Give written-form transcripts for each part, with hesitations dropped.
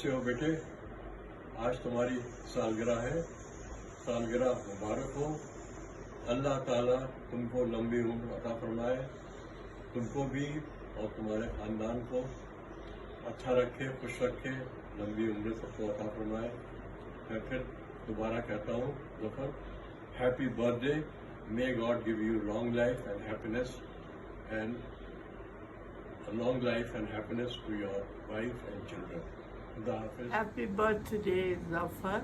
कैसे हो बेटे? आज तुम्हारी सालगिरह है, सालगिरह मुबारक हो। अल्लाह ताला तुमको लंबी उम्र अता फरमाए, तुमको भी और तुम्हारे खानदान को अच्छा रखे, खुश रखे, लंबी उम्र सबको अता फरमाए। मैं फिर दोबारा कहता हूँ Zafar, happy birthday, may God give you long life and happiness and a long life and happiness to your wife and children. Khuda Hafiz. Happy birthday, Zafar.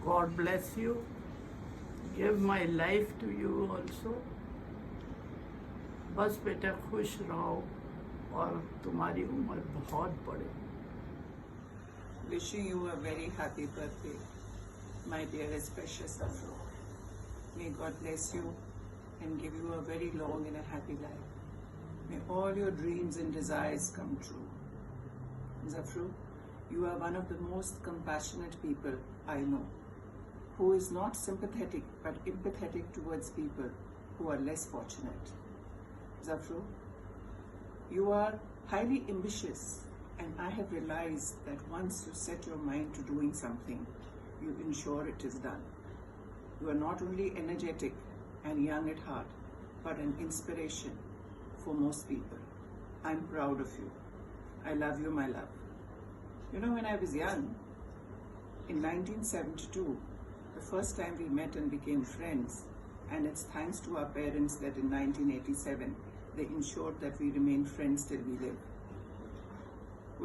God bless you. Give my life to you also. बस बेटा खुश रहो और तुम्हारी उम्र बहुत बढ़े. Wishing you a very happy birthday, my dearest precious Zafar. May God bless you and give you a very long and a happy life. May all your dreams and desires come true. Zafar, you are one of the most compassionate people I know, who is not sympathetic but empathetic towards people who are less fortunate. Zafar, you are highly ambitious, and I have realized that once you set your mind to doing something, you ensure it is done. You are not only energetic and young at heart, but an inspiration for most people. I'm proud of you. I love you, my love. You know, when I was young, in 1972, the first time we met and became friends, and it's thanks to our parents that in 1987, they ensured that we remain friends till we live.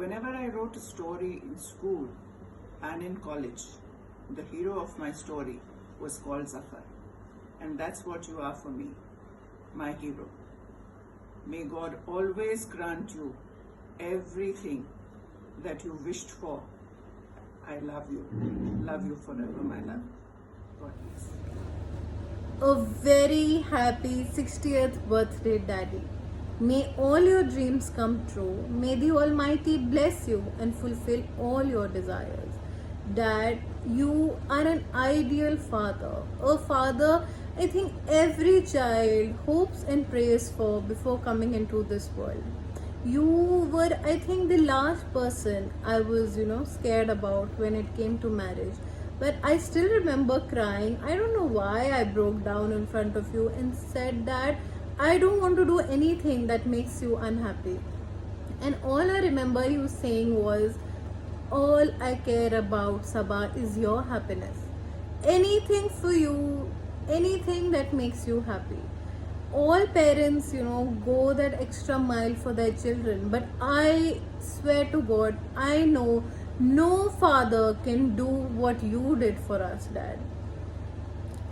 Whenever I wrote a story in school and in college, the hero of my story was called Zafar. And that's what you are for me, my hero. May God always grant you everything that you wished for. I love you. Love you forever, my love. God bless. A very happy 60th birthday, Daddy. May all your dreams come true. May the Almighty bless you and fulfill all your desires. Dad, you are an ideal father. A father I think every child hopes and prays for before coming into this world. You were, I think, the last person I was, scared about when it came to marriage. But I still remember crying. I don't know why I broke down in front of you and said that I don't want to do anything that makes you unhappy. And all I remember you saying was, all I care about, Sabah, is your happiness. Anything for you, anything that makes you happy. All parents, go that extra mile for their children, but I swear to God, I know no father can do what you did for us, Dad.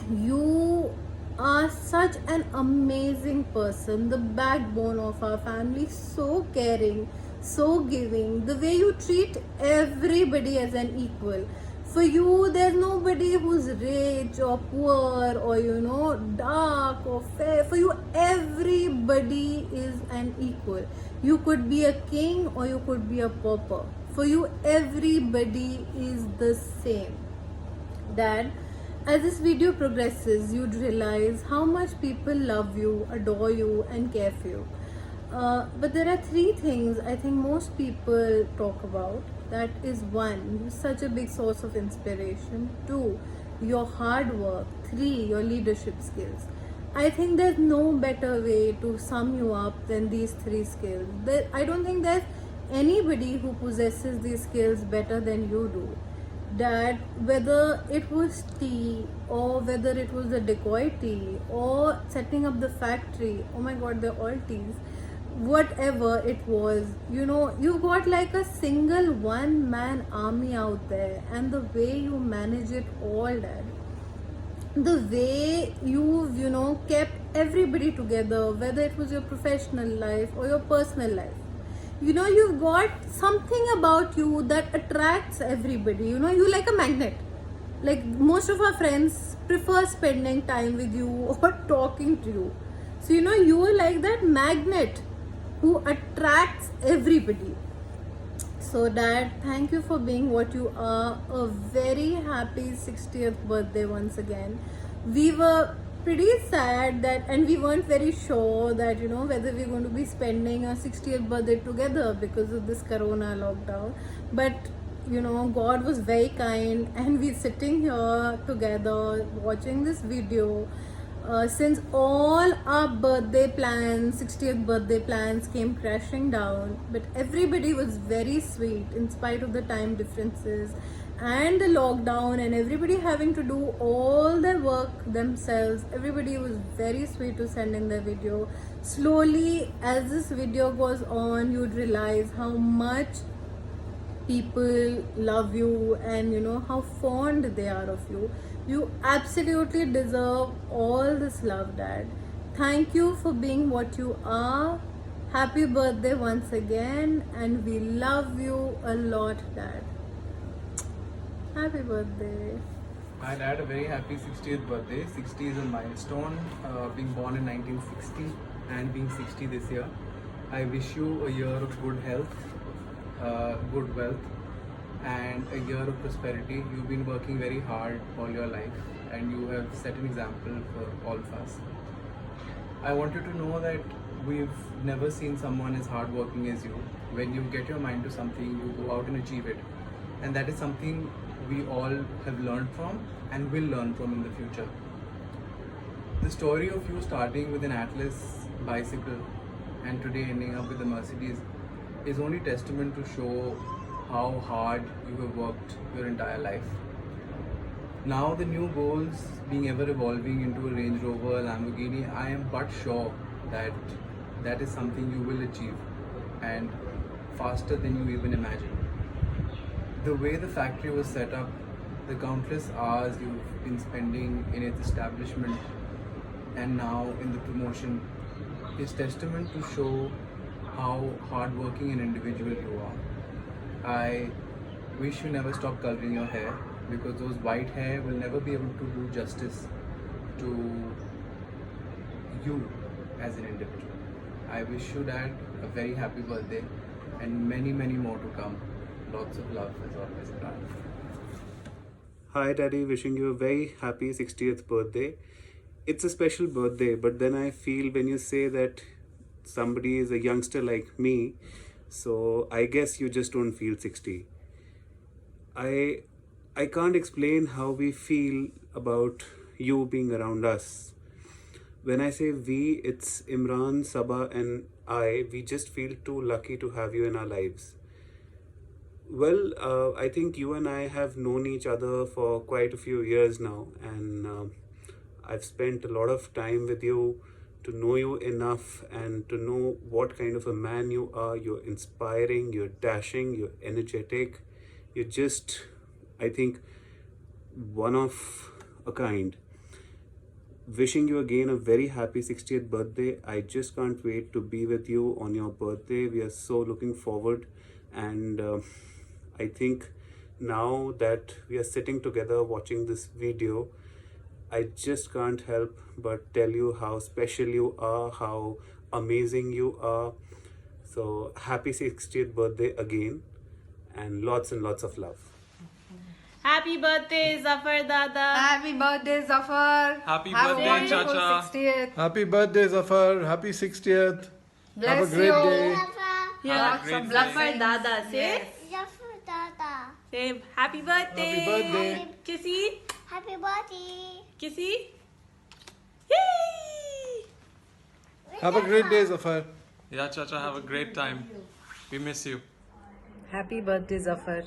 You are such an amazing person, the backbone of our family, so caring, so giving, the way you treat everybody as an equal. For you, there's nobody who's rich or poor or, dark or fair. For you, everybody is an equal. You could be a king or you could be a pauper. For you, everybody is the same. Dad, as this video progresses, you'd realize how much people love you, adore you, and care for you. But there are three things I think most people talk about. That is, one, you're such a big source of inspiration. Two, your hard work. Three, your leadership skills. I think there's no better way to sum you up than these three skills. I don't think there's anybody who possesses these skills better than you do. That whether it was tea or whether it was the decoy tea or setting up the factory, oh my god, they're all teas. Whatever it was, you got like a single one-man army out there, and the way you manage it all, Dad, the way you've, kept everybody together, whether it was your professional life or your personal life, you've got something about you that attracts everybody. You like a magnet. Like most of our friends prefer spending time with you or talking to you. So, you're like that magnet who attracts everybody. So, Dad, thank you for being what you are. A very happy 60th birthday once again. We were pretty sad that, and we weren't very sure that, whether we're going to be spending our 60th birthday together because of this corona lockdown. But God was very kind, and we're sitting here together watching this video. Since all our birthday plans, 60th birthday plans, came crashing down, but everybody was very sweet in spite of the time differences and the lockdown, and everybody having to do all their work themselves. Everybody was very sweet to send in their video. Slowly, as this video goes on, you'd realize how much people love you, and how fond they are of you. You absolutely deserve all this love, Dad. Thank you for being what you are. Happy birthday once again, and we love you a lot, Dad. Happy birthday. My dad, a very happy 60th birthday. 60 is a milestone, being born in 1960 and being 60 this year. I wish you a year of good health, good wealth, and a year of prosperity. You've been working very hard all your life, and you have set an example for all of us. I want you to know that we've never seen someone as hardworking as you. When you get your mind to something, you go out and achieve it. And that is something we all have learned from and will learn from in the future. The story of you starting with an Atlas bicycle and today ending up with a Mercedes is only testament to show how hard you have worked your entire life. Now the new goals being ever evolving into a Range Rover, a Lamborghini, I am but sure that that is something you will achieve, and faster than you even imagine. The way the factory was set up, the countless hours you've been spending in its establishment and now in the promotion is testament to show how hardworking an individual you are. I wish you never stop coloring your hair, because those white hair will never be able to do justice to you as an individual. I wish you, Dad, a very happy birthday and many, many more to come. Lots of love as always, Brad. Hi Daddy, wishing you a very happy 60th birthday. It's a special birthday, but then I feel when you say that somebody is a youngster like me, so I guess you just don't feel 60. I can't explain how we feel about you being around us. When I say we, it's Imran, Sabah and I. We just feel too lucky to have you in our lives. Well, I think you and I have known each other for quite a few years now, and I've spent a lot of time with you to know you enough and to know what kind of a man you are. You're inspiring, you're dashing, you're energetic. You're just, I think, one of a kind. Wishing you again a very happy 60th birthday. I just can't wait to be with you on your birthday. We are so looking forward, and I think now that we are sitting together watching this video, I just can't help but tell you how special you are, how amazing you are. So happy 60th birthday again, and lots of love. Happy birthday, Zafar Dada. Happy birthday, Zafar. Happy Have a birthday, wonderful Chacha. 60th. Happy birthday, Zafar. Happy 60th. Bless Have a great you. day. Yeah, Lots of Zafar blessings. Dada. Say, Yes. say happy birthday. Happy birthday. Kissy, Happy birthday. kissy. Yay! Have a great day, Zafar. Yeah, Chacha, have a great time. We miss you. Happy birthday, Zafar.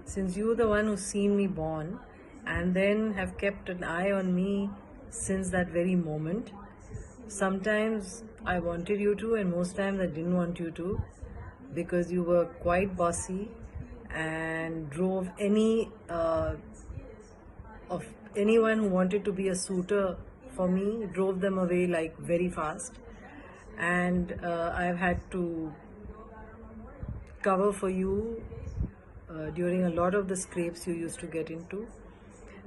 Since you're the one who's seen me born and then have kept an eye on me since that very moment. Sometimes I wanted you to, and most times I didn't want you to, because you were quite bossy and drove of anyone who wanted to be a suitor for me, drove them away like very fast. And I've had to cover for you during a lot of the scrapes you used to get into.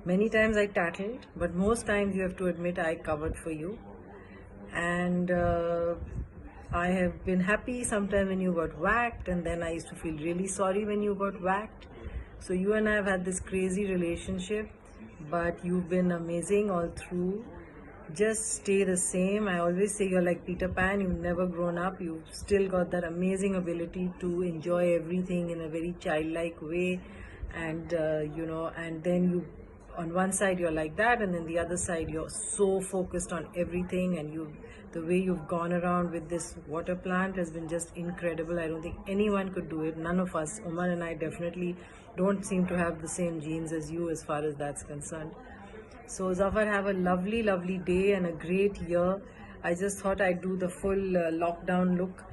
Many times I tattled, but most times you have to admit I covered for you. And I have been happy sometimes when you got whacked, and then I used to feel really sorry when you got whacked. So you and I have had this crazy relationship, but you've been amazing all through. just stay the same. I always say you're like Peter Pan, you've never grown up, you've still got that amazing ability to enjoy everything in a very childlike way. And and then you, on one side you're like that, and then the other side you're so focused on everything, and the way you've gone around with this water plant has been just incredible. I don't think anyone could do it. None of us, Umar and I, definitely don't seem to have the same genes as you as far as that's concerned. So Zafar, have a lovely, lovely day and a great year. I just thought I'd do the full lockdown look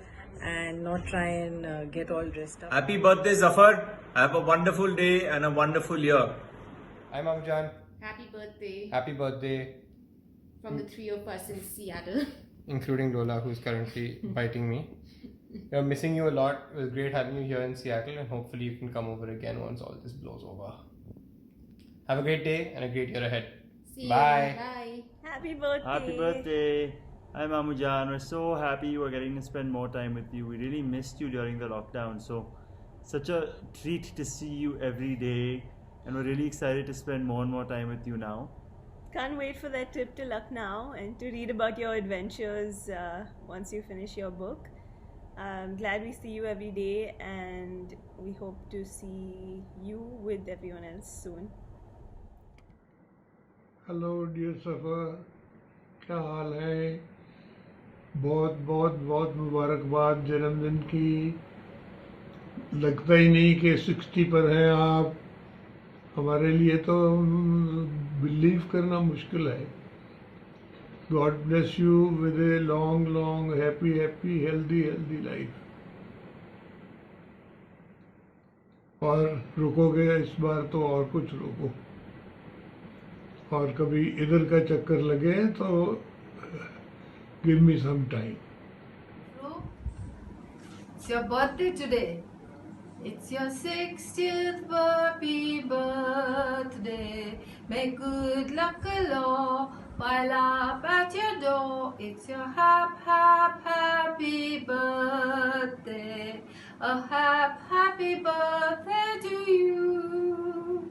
and not try and get all dressed up. Happy birthday, Zafar. Have a wonderful day and a wonderful year. I'm Amjan. Happy birthday Happy birthday, from the three of us in Seattle. including Lola, who's currently biting me. We're missing you a lot. It was great having you here in Seattle, and hopefully you can come over again once all this blows over. Have a great day and a great year ahead. See Bye. you. Bye. Happy birthday. Happy birthday. I'm Amujan. We're so happy we're getting to spend more time with you. We really missed you during the lockdown. So, such a treat to see you every day. And we're really excited to spend more and more time with you now. Can't wait for that trip to Lucknow and to read about your adventures once you finish your book. I'm glad we see you every day, and we hope to see you with everyone else soon. Hello dear सफ़र, क्या हाल है? बहुत बहुत बहुत मुबारकबाद जन्मदिन की। लगता ही नहीं कि 60 पर हैं आप। हमारे लिए तो बिलीव करना मुश्किल है। God bless you with a long long happy happy healthy healthy life. और रुकोगे इस बार तो और कुछ रुको, और कभी इधर का चक्कर लगे तो give me some time. It's your birthday today. It's your 60th happy birthday. May good luck galore pile up at your door. It's your happy birthday. A happy birthday to you.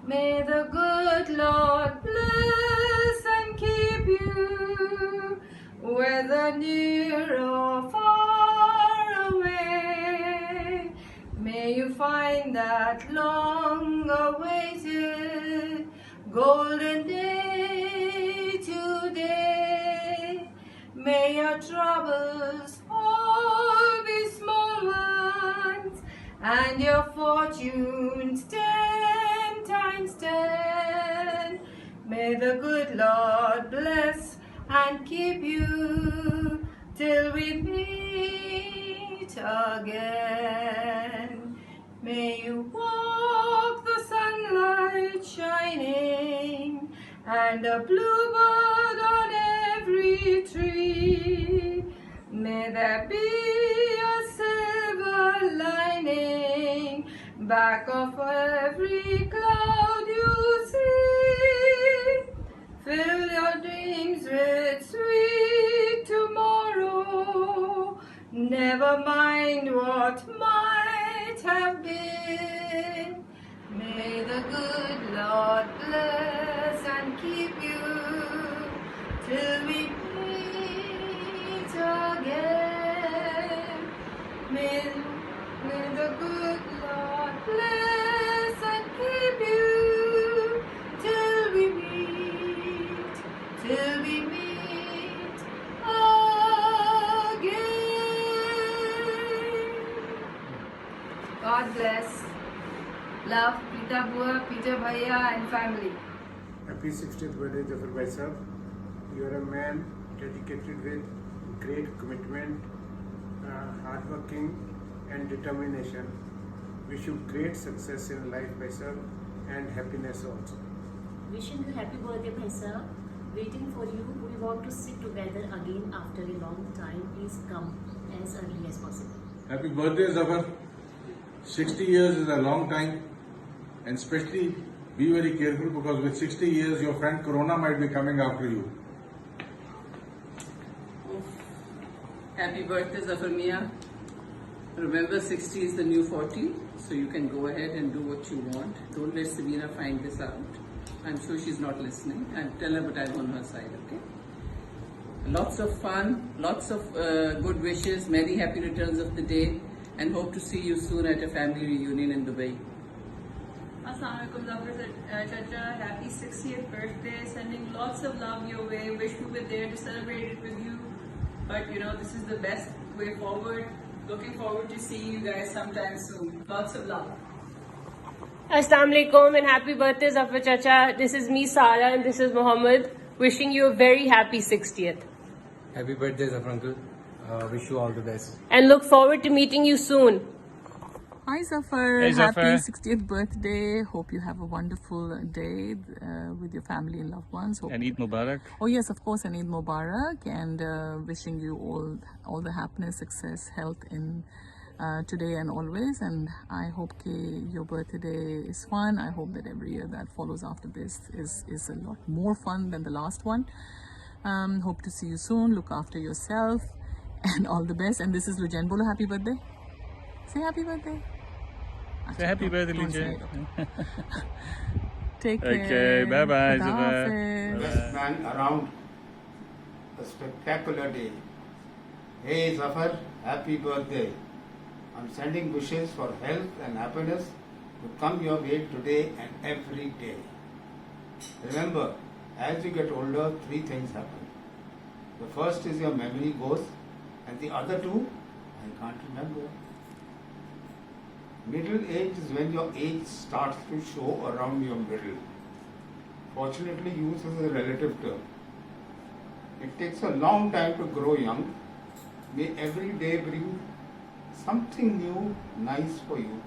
May the good Lord bless and keep you, whether near or far away. May you find that long-awaited golden day today. May your troubles all be small ones, and your fortunes 10 times 10. May the good Lord bless and keep you till we meet again. May you walk the sunlight shining and a bluebird on every tree. May there be a silver lining back of every cloud you see. Fill your dreams with sweet tomorrow. Never mind what might have been. May the good Lord bless and keep you till we meet again. May the good Lord bless and keep you till we meet again. God bless. Love, Pita Bua, Peter Bhaiya and family. Happy 60th birthday, Zafar Bhai Sahab. You are a man dedicated with great commitment, hardworking and determination. Wish you great success in life, Bhai Sahab, and happiness also. Wishing you happy birthday, Bhai Sahab. Waiting for you. We want to sit together again after a long time. Please come as early as possible. Happy birthday, Zafar. 60 years is a long time, and especially be very careful, because with 60 years your friend Corona might be coming after you. Happy birthday, Zafar Mia. Remember, 60 is the new 40, so you can go ahead and do what you want. Don't let Sabina find this out. I'm sure she's not listening. And tell her, but I'm on her side, okay? Lots of fun, lots of good wishes, many happy returns of the day, and hope to see you soon at a family reunion in Dubai. Assalamualaikum Chacha, happy 60th birthday. Sending lots of love your way. Wish we were there to celebrate it with you. But you know, this is the best way forward. Looking forward to seeing you guys sometime soon. Lots of love. Assalamualaikum and happy birthday Zafar Chacha. This is me Sara and this is Mohammed. Wishing you a very happy 60th. Happy birthday, Zafar uncle. Wish you all the best. And look forward to meeting you soon. Hi Zafar, Hey, Zafar. happy 60th birthday. Hope you have a wonderful day with your family and loved ones. Hope And Eid Mubarak. Oh yes, of course, and Eid Mubarak, and wishing you all the happiness, success, health in today and always. And I hope your birthday is fun. I hope that every year that follows after this is a lot more fun than the last one. Hope to see you soon. Look after yourself, and all the best. And this is Lujan. Bolo happy birthday. Say happy birthday. Say happy birthday, Don't say Linjay. it, Take care. Okay, bye-bye, Khuda Zafar. Hafiz. Best man around. A spectacular day. Hey Zafar, happy birthday. I'm sending wishes for health and happiness to come your way today and every day. Remember, as you get older, 3 things happen. The first is your memory goes, and the other 2, I can't remember. Middle age is when your age starts to show around your middle. Fortunately, used as a relative term. It takes a long time to grow young. May every day bring something new, nice for you.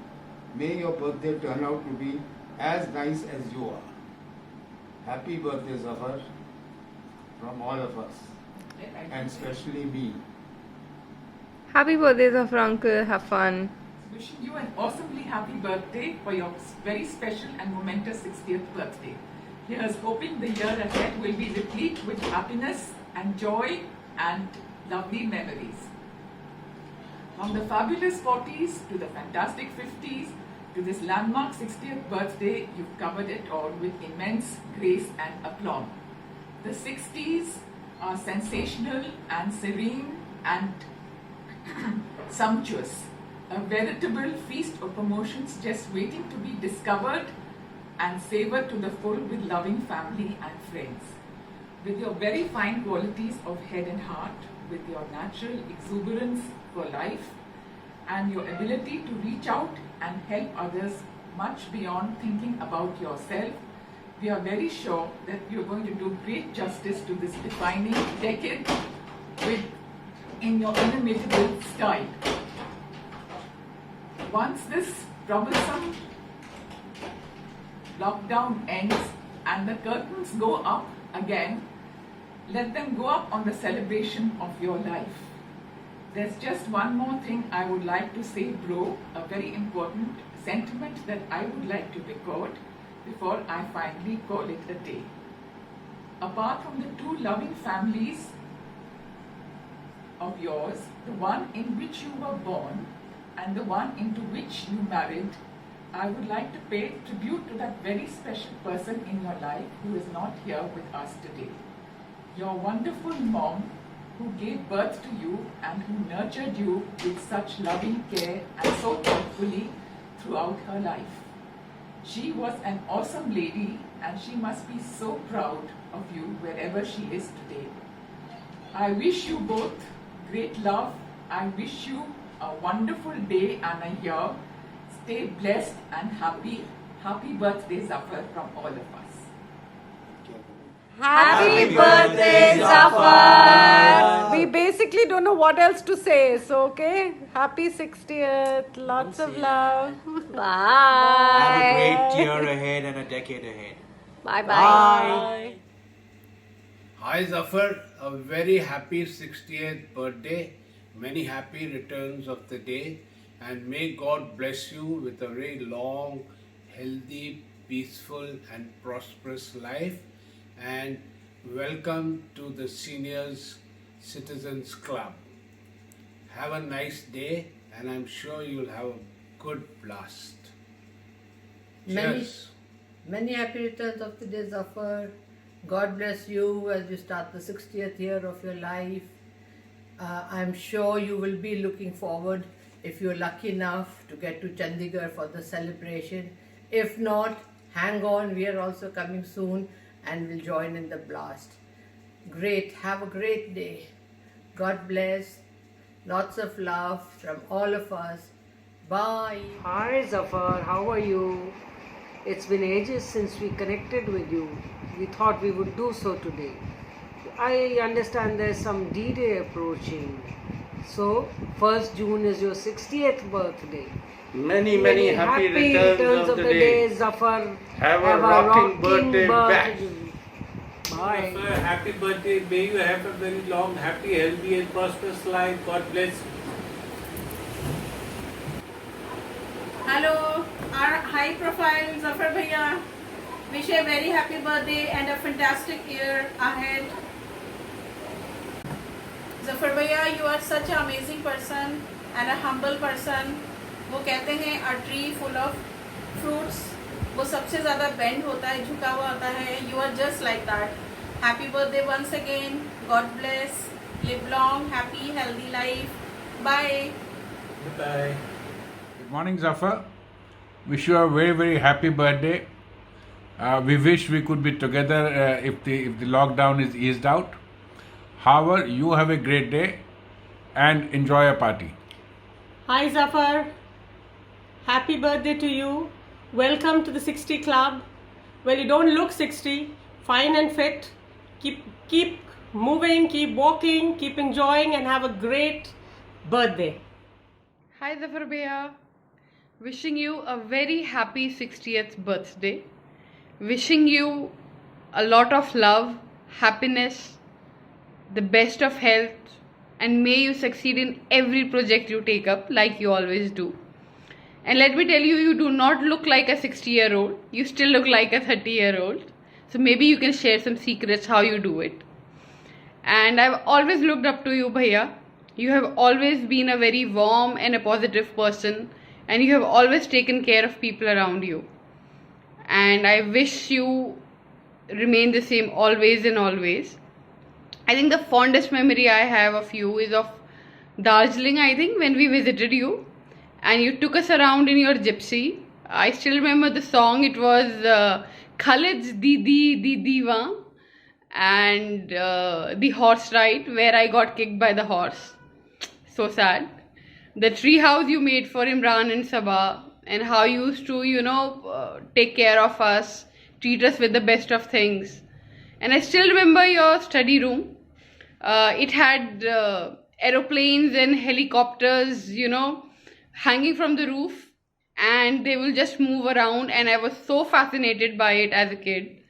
May your birthday turn out to be as nice as you are. Happy birthday, Zafar, from all of us, and especially me. Happy birthday Zafar uncle. Have fun. Wishing you an awesomely happy birthday for your very special and momentous 60th birthday. Here's hoping the year ahead will be replete with happiness and joy and lovely memories. From the fabulous 40s to the fantastic 50s to this landmark 60th birthday, you've covered it all with immense grace and aplomb. The 60s are sensational and serene and sumptuous. A veritable feast of emotions just waiting to be discovered and savored to the full with loving family and friends. With your very fine qualities of head and heart, with your natural exuberance for life, and your ability to reach out and help others much beyond thinking about yourself, we are very sure that you're going to do great justice to this defining decade in your inimitable style. Once this troublesome lockdown ends and the curtains go up again, let them go up on the celebration of your life. There's just one more thing I would like to say, bro, a very important sentiment that I would like to record before I finally call it a day. Apart from the 2 loving families of yours, the one in which you were born and the one into which you married, I would like to pay tribute to that very special person in your life who is not here with us today. Your wonderful mom who gave birth to you and who nurtured you with such loving care and so thoughtfully throughout her life. She was an awesome lady and she must be so proud of you wherever she is today. I wish you both great love. I wish you a wonderful day and a year. Stay blessed and happy. Happy birthday, Zafar, from all of us. Happy birthday Zafar. We basically don't know what else to say. So okay. Happy 60th. Lots of love. Bye. Have a great year ahead and a decade ahead. Bye bye. Hi Zafar, a very happy 60th birthday. Many happy returns of the day, and may God bless you with a very long, healthy, peaceful and prosperous life, and welcome to the Seniors Citizens Club. Have a nice day, and I'm sure you'll have a good blast. Cheers. Many happy returns of the day, Zafar. God bless you as you start the 60th year of your life. I'm sure you will be looking forward, if you're lucky enough, to get to Chandigarh for the celebration. If not, hang on, we are also coming soon and will join in the blast. Great, have a great day. God bless. Lots of love from all of us. Bye. Hi Zafar, how are you? It's been ages since we connected with you. We thought we would do so today. I understand there's some D-Day approaching. So, 1st June is your 60th birthday. Many happy returns of the day. Zafar. Have a rocking birthday back. Bye. Zafar, happy birthday. May you have a very long, happy, healthy and prosperous life. God bless you. Hello, our high profile Zafar Bhaiya. Wish you a very happy birthday and a fantastic year ahead. Zafar Bhaiya, you are such an amazing person and a humble person. वो कहते हैं a tree full of fruits वो सबसे ज़्यादा bend होता है, झुका हुआ होता है. You are just like that. Happy birthday once again. God bless. Live long, happy, healthy life. Bye. Bye. Good morning, Zafar. Wish you a very happy birthday. We wish we could be together if the lockdown is eased out. However, you have a great day and enjoy a party. Hi Zafar, happy birthday to you. Welcome to the 60 Club. Well, you don't look 60, fine and fit. Keep moving, keep walking, keep enjoying and have a great birthday. Hi Zafar Bhaiya, wishing you a very happy 60th birthday. Wishing you a lot of love, happiness, the best of health, and may you succeed in every project you take up like you always do. And let me tell you, you do not look like a 60-year-old. You still look like a 30-year-old. So maybe you can share some secrets how you do it. And I've always looked up to you, Bhaiya. You have always been a very warm and a positive person, and you have always taken care of people around you. And I wish you remain the same always and always. I think the fondest memory I have of you is of Darjeeling, I think, when we visited you and you took us around in your gypsy. I still remember the song. It was Khaled's Didi Diva and the horse ride where I got kicked by the horse. So sad. The tree house you made for Imran and Sabah, and how you used to, take care of us, treat us with the best of things. And I still remember your study room. It had aeroplanes and helicopters, hanging from the roof, and they will just move around, and I was so fascinated by it as a kid.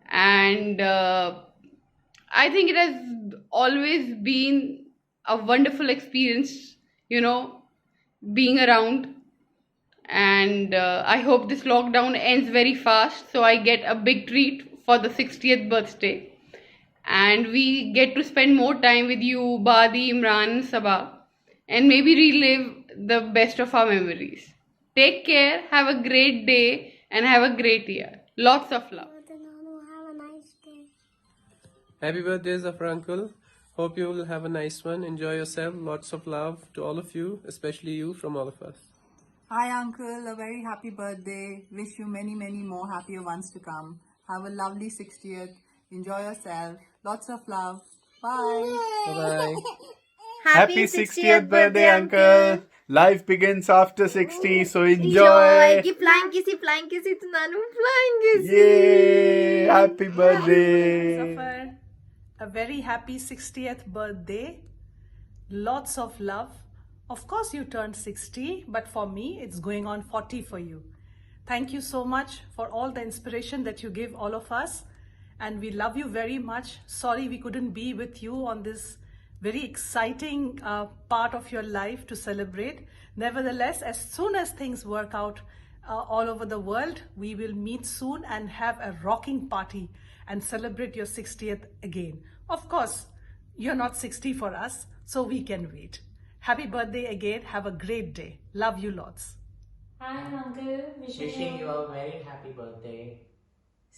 And I think it has always been a wonderful experience, being around. And I hope this lockdown ends very fast so I get a big treat for the 60th birthday and we get to spend more time with you, Badi, Imran and Sabah, and maybe relive the best of our memories. Take care, have a great day and have a great year. Lots of love. Happy birthday, Zafar uncle. Hope you will have a nice one. Enjoy yourself. Lots of love to all of you, especially you, from all of us. Hi uncle, a very happy birthday. Wish you many more happier ones to come. Have a lovely 60th. Enjoy yourself. Lots of love. Bye. Bye. Happy 60th birthday, uncle. Life begins after 60, so enjoy. Keep flying kissy to Nanu. Flying kissy. Yay! Happy birthday. Zafar, a very happy 60th birthday. Lots of love. Of course you turned 60, but for me it's going on 40 for you. Thank you so much for all the inspiration that you give all of us, and we love you very much. Sorry we couldn't be with you on this very exciting part of your life to celebrate. Nevertheless, as soon as things work out all over the world, we will meet soon and have a rocking party and celebrate your 60th again. Of course, you're not 60 for us, so we can wait. Happy birthday again. Have a great day. Love you lots. Hi uncle. Wishing you a very happy birthday.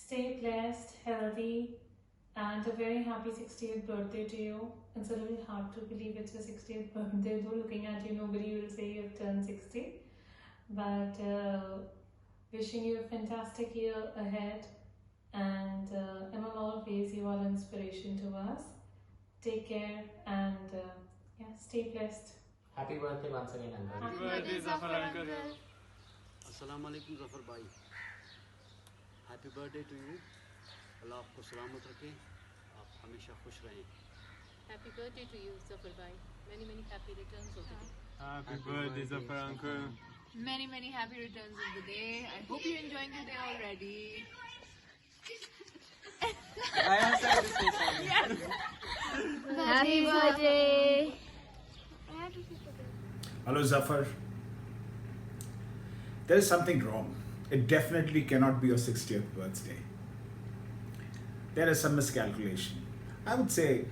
Stay blessed, healthy, and a very happy 60th birthday to you. It's a little hard to believe it's your 60th birthday, though looking at you, nobody will say you've turned 60. But wishing you a fantastic year ahead, and in all of ways, you are inspiration to us. Take care and yeah, stay blessed. Happy birthday once again, Uncle. Happy birthday, Zafar uncle. अस्सलाम वालेकुम ज़फ़र भाई, happy birthday to you. अल्लाह आपको सलामत रखे, आप हमेशा खुश रहें। Happy birthday to you, Zafar bhai. Many, many happy returns of the day. Happy birthday, Zafar uncle. Many, many happy returns of the day. I hope you're enjoying the day already. I also have to say something. Happy birthday. Hello, Zafar. There is something wrong. It definitely cannot be your 60th birthday. There is some miscalculation. I would say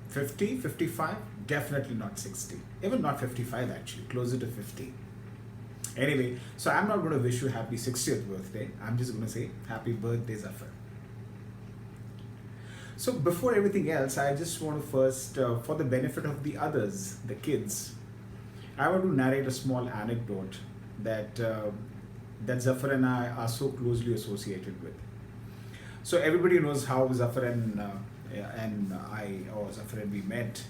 50, 55, definitely not 60. Even not 55 actually, closer to 50. Anyway, so I'm not going to wish you happy 60th birthday. I'm just going to say happy birthday, Zafar. So before everything else, I just want to first, for the benefit of the others, the kids, I want to narrate a small anecdote that that Zafar and I are so closely associated with. So everybody knows how Zafar and Zafar and we met,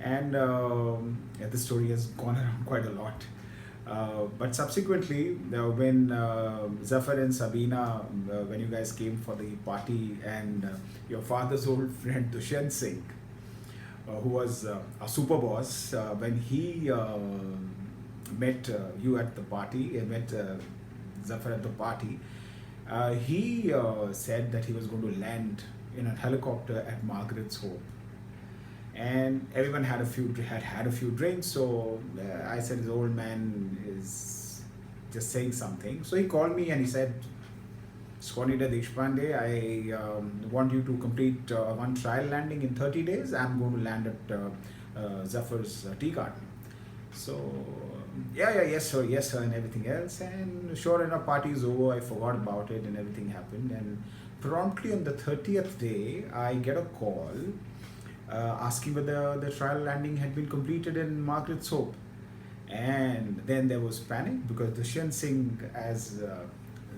and the story has gone around quite a lot. But subsequently, when Zafar and Sabina, when you guys came for the party, and your father's old friend Dushyant Singh, who was a super boss, when he met you at the party, met Zafar at the party, he said that he was going to land in a helicopter at Margaret's Hope. And everyone had a few drinks, so I said, the old man is just saying something. So he called me and he said, Skonida Deshpande, I want you to complete one trial landing in 30 days. I'm going to land at Zafar's tea garden. So yes sir, and everything else. And sure enough, party is over. I forgot about it and everything happened. And promptly on the 30th day, I get a call asking whether the trial landing had been completed in Margaret's Hope. And then there was panic because Dushyant Singh, as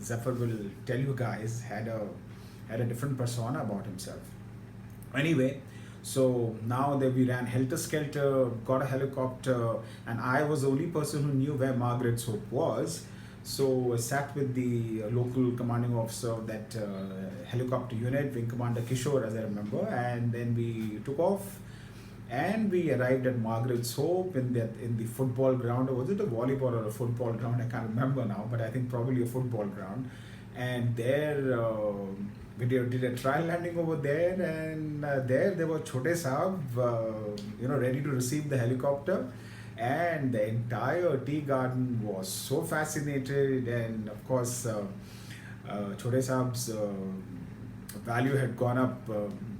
Zafar will tell you guys, had a different persona about himself. Anyway, so now that we ran helter-skelter, got a helicopter, and I was the only person who knew where Margaret's Hope was. So I sat with the local commanding officer of that helicopter unit, Wing Commander Kishore, as I remember, and then we took off and we arrived at Margaret's Hope in the football ground. Or was it a volleyball or a football ground? I can't remember now, but I think probably a football ground. And there we did a trial landing over there, and there were Chote Saab, ready to receive the helicopter. And the entire tea garden was so fascinated, and of course Chote Saab's value had gone up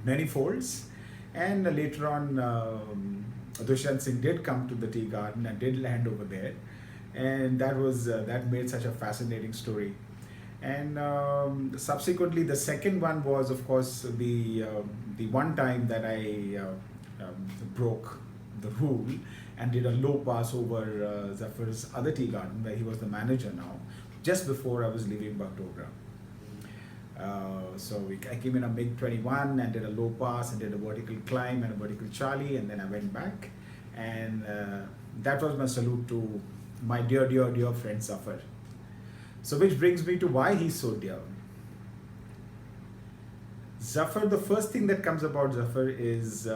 many folds. And later on, Dushyant Singh did come to the tea garden and did land over there, and that made such a fascinating story. And subsequently, the second one was, of course, the one time that I broke the rule and did a low pass over Zafar's other tea garden, where he was the manager now, just before I was leaving Bagdogra. So I came in a MiG-21 and did a low pass and did a vertical climb and a vertical Charlie, and then I went back. And that was my salute to my dear friend Zafar. So which brings me to why he's so dear. Zafar, the first thing that comes about Zafar is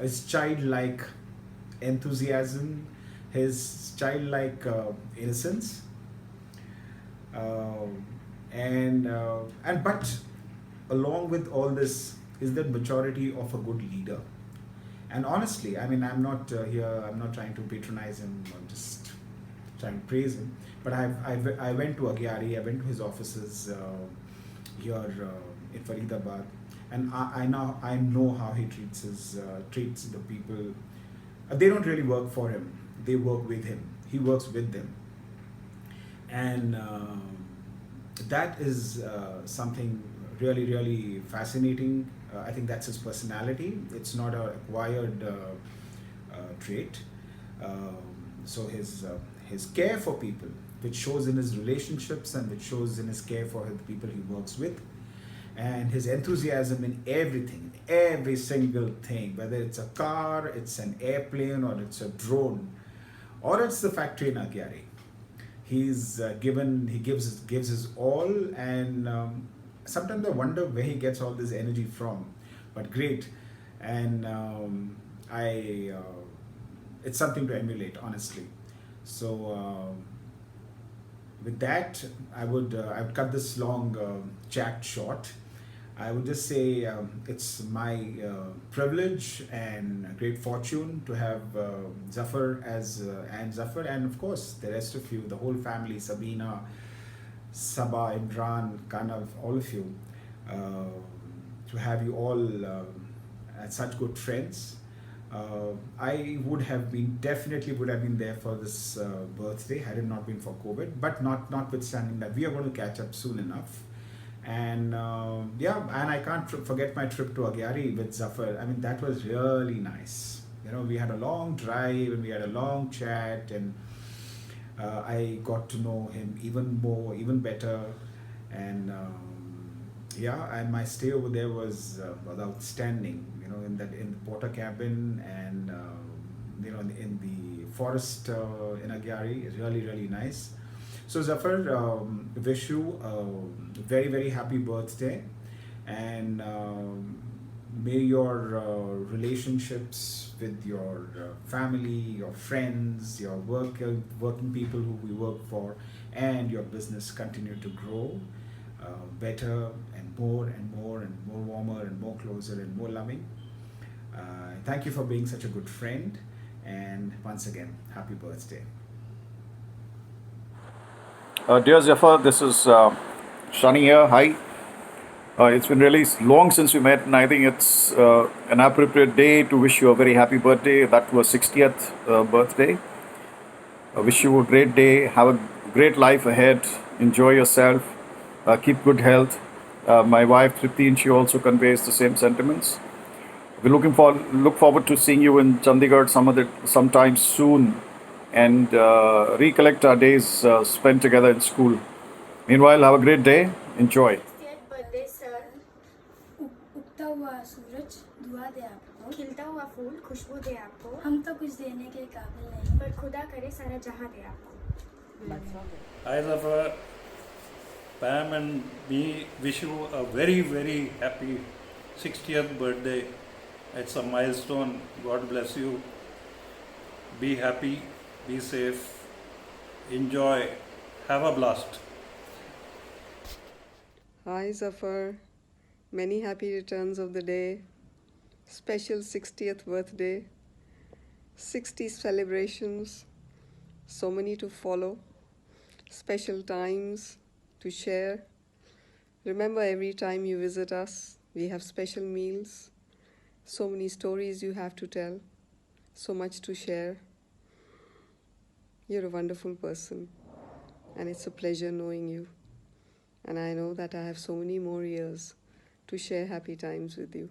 his childlike enthusiasm, his childlike innocence, but along with all this is the maturity of a good leader. And honestly, I mean, I'm not trying to patronize him, I'm just trying to praise him. But I went to Aghiari, I went to his offices here in Faridabad, and I know how he treats the people. They don't really work for him; they work with him. He works with them, and that is something really, really fascinating. I think that's his personality. It's not an acquired trait. So his care for people, which shows in his relationships and which shows in his care for the people he works with, and his enthusiasm in everything, every single thing, whether it's a car, it's an airplane, or it's a drone, or it's the factory in Agyari. He gives his all, and sometimes I wonder where he gets all this energy from, but great. And it's something to emulate, honestly. So with that, I would cut this long chat short. I would just say it's my privilege and great fortune to have Zafar and Zafar, and of course the rest of you, the whole family, Sabina, Sabah, Imran, Kanav, all of you, to have you all as such good friends. I definitely would have been there for this birthday had it not been for COVID, but notwithstanding that, we are going to catch up soon enough. And and I can't forget my trip to Agyari with Zafar. I mean, that was really nice. You know, we had a long drive and we had a long chat, and I got to know him even more, even better. And and my stay over there was outstanding. You know, in the porter cabin, and in the forest in Agyari is really, really nice. So Zafar, wish you a very, very happy birthday, and may your relationships with your family, your friends, your working people who we work for, and your business continue to grow better and more warmer and more closer and more loving. Thank you for being such a good friend, and once again, happy birthday. Dear Zafar, this is Shani here. Hi. It's been really long since we met, and I think it's an appropriate day to wish you a very happy birthday. That was 60th birthday. I wish you a great day. Have a great life ahead. Enjoy yourself. Keep good health. My wife Tripti, she also conveys the same sentiments. We look forward to seeing you in Chandigarh sometime soon, and recollect our days spent together in school. Meanwhile, have a great day. Enjoy. birthday sir. उगता हुआ सूरज दुआ दे आपको, खिलता हुआ फूल खुशबू दे आपको। हम तो कुछ देने के काबिल नहीं, पर खुदा करे सारा जहां दे आपको। Hi Zafar, Pam and me wish you a very, very happy 60th birthday. It's a milestone. God bless you. Be happy. Be safe, enjoy, have a blast. Hi Zafar, many happy returns of the day, special 60th birthday, 60 celebrations, so many to follow, special times to share. Remember, every time you visit us, we have special meals, so many stories you have to tell, so much to share. You're a wonderful person, and it's a pleasure knowing you. And I know that I have so many more years to share happy times with you.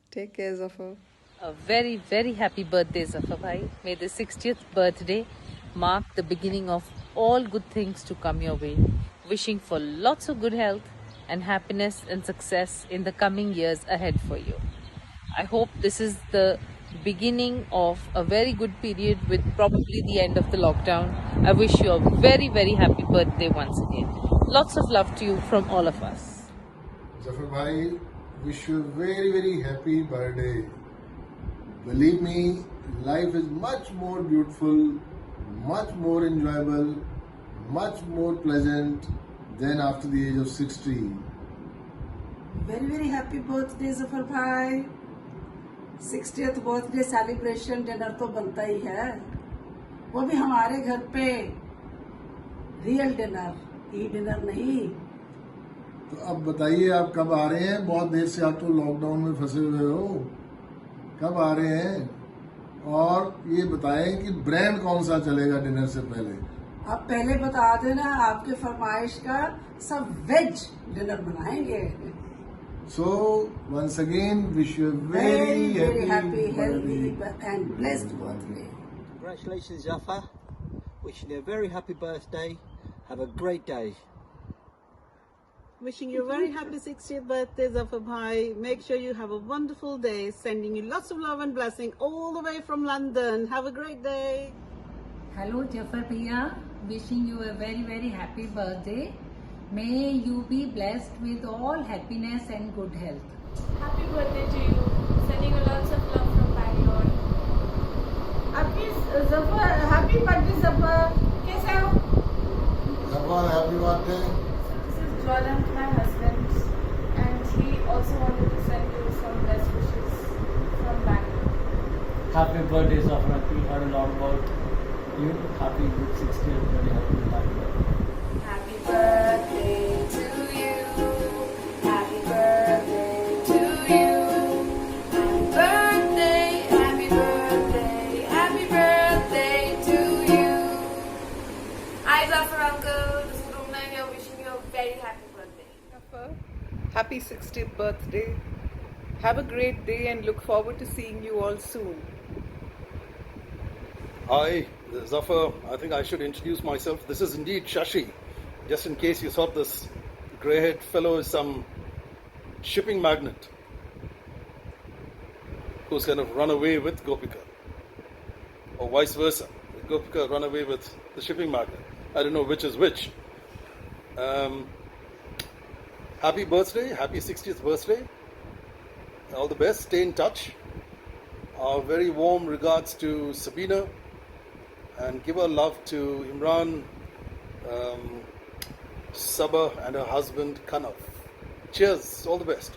Take care, Zafar. A very, very happy birthday, Zafar bhai. May the 60th birthday mark the beginning of all good things to come your way. Wishing for lots of good health and happiness and success in the coming years ahead for you. I hope this is the beginning of a very good period with probably the end of the lockdown. I wish you a very, very happy birthday once again. Lots of love to you from all of us. Zafar bhai, wish you a very, very happy birthday. Believe me, life is much more beautiful, much more enjoyable, much more pleasant than after the age of 60. Very, very happy birthday, Zafar bhai. 60th birthday celebration dinner तो बनता ही है, वो भी हमारे घर पे real dinner, ई dinner नहीं। तो अब बताइए आप कब आ रहे हैं? बहुत देर से आप तो लॉकडाउन में फंसे हुए हो, कब आ रहे हैं? और ये बताएं कि ब्रांड कौन सा चलेगा डिनर से पहले, आप पहले बता देना, आपके फरमाइश का सब वेज डिनर बनाएंगे. So once again, wish you a Very, very happy, birthday. healthy and blessed birthday. Congratulations, Zafar. Wishing you a very happy birthday. Have a great day. Wishing you a very happy 60th birthday, Zafar Bhai. Make sure you have a wonderful day. Sending you lots of love and blessing all the way from London. Have a great day. Hello, Zafar Bhaiya. Wishing you a very, very happy birthday. May you be blessed with all happiness and good health. Happy birthday to you. Sending you lots of love from Bangalore. Happy Zafar, happy birthday Zafar. कैसे हो? Zafar, happy birthday. This is Jordan, my husband, and he also wanted to send you some best wishes from Bangalore. Happy birthday, Zafar. We heard a lot about you. Happy good 60th, very happy birthday. Happy birthday to you. Happy birthday to you. Happy birthday, happy birthday, happy birthday to you. Hi, Zafar uncle. This is Rumna here wishing you a very happy birthday. Happy 60th birthday. Have a great day and look forward to seeing you all soon. Hi, Zafar. I think I should introduce myself. This is indeed Shashi. Just in case you thought this grey-haired fellow is some shipping magnate who's kind of run away with Gopika, or vice versa. Gopika run away with the shipping magnate. I don't know which is which. Happy birthday, happy 60th birthday. All the best, stay in touch. Our very warm regards to Sabina, and give our love to Imran, Sabah and her husband Kanav. Cheers, all the best.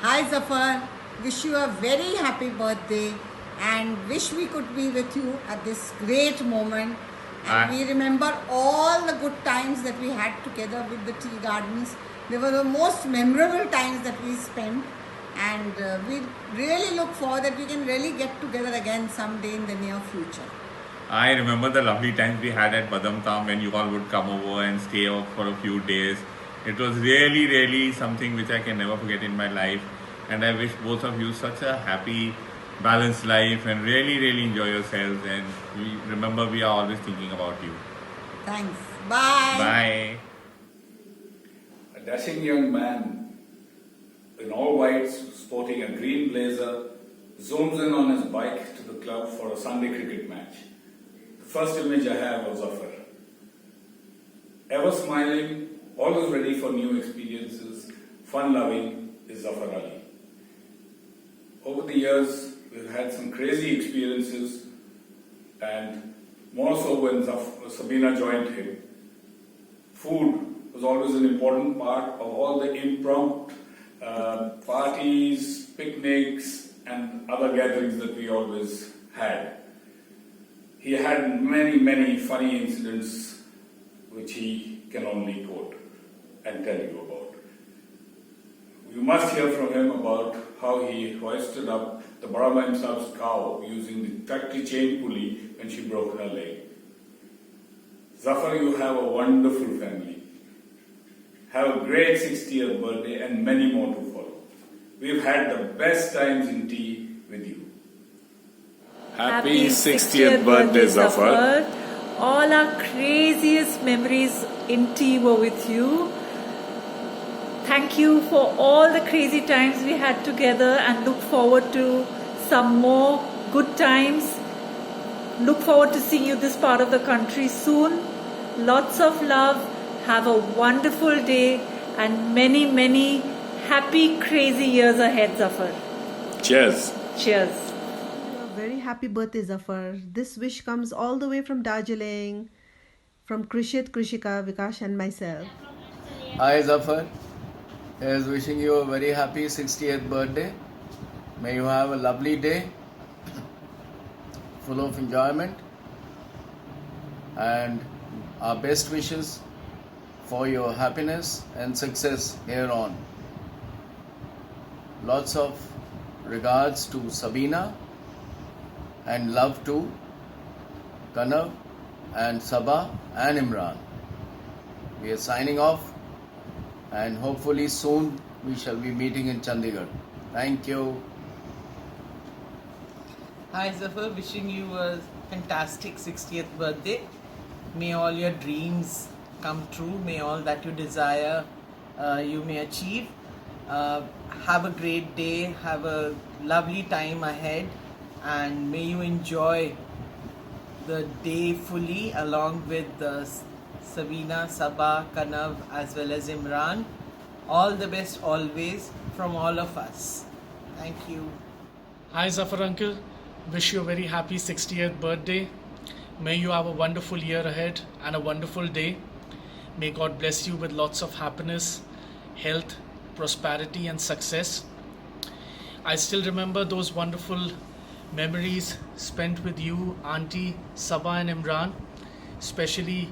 Hi Zafar, wish you a very happy birthday and wish we could be with you at this great moment. And we remember all the good times that we had together with the tea gardens. They were the most memorable times that we spent, and we really look forward that we can really get together again someday in the near future. I remember the lovely times we had at Badamtam when you all would come over and stay off for a few days. It was really, really something which I can never forget in my life. And I wish both of you such a happy, balanced life and really, really enjoy yourselves. And remember, we are always thinking about you. Thanks. Bye. Bye. A dashing young man in all whites, sporting a green blazer, zooms in on his bike to the club for a Sunday cricket match. The first image I have of Zafar. Ever smiling, always ready for new experiences, fun-loving is Zafar Ali. Over the years, we've had some crazy experiences, and more so when Sabina joined him. Food was always an important part of all the impromptu parties, picnics, and other gatherings that we always had. He had many, many funny incidents which he can only quote and tell you about. You must hear from him about how he hoisted up the Brahma himself's cow using the factory chain pulley when she broke her leg. Zafar, you have a wonderful family. Have a great 60th birthday and many more to follow. We've had the best times in tea with you. Happy 60th birthday, Zafar. All our craziest memories in tea were with you. Thank you for all the crazy times we had together, and look forward to some more good times. Look forward to seeing you this part of the country soon. Lots of love. Have a wonderful day and many, many happy, crazy years ahead, Zafar. Cheers. Cheers. Very happy birthday, Zafar. This wish comes all the way from Darjeeling, from Krishit, Krishika, Vikash and myself. Hi Zafar, is wishing you a very happy 60th birthday. May you have a lovely day, full of enjoyment, and our best wishes for your happiness and success here on. Lots of regards to Sabina and love to Kanav and Sabah and Imran. We are signing off, and hopefully soon we shall be meeting in Chandigarh. Thank you. Hi Zafar, wishing you a fantastic 60th birthday. May all your dreams come true. May all that you desire you may achieve. Have a great day. Have a lovely time ahead, and may you enjoy the day fully along with Sabina, Sabah, Kanav as well as Imran. All the best always from all of us. Thank you. Hi Zafar uncle, wish you a very happy 60th birthday. May you have a wonderful year ahead and a wonderful day. May God bless you with lots of happiness, health, prosperity and success. I still remember those wonderful memories spent with you, Auntie, Sabah and Imran, especially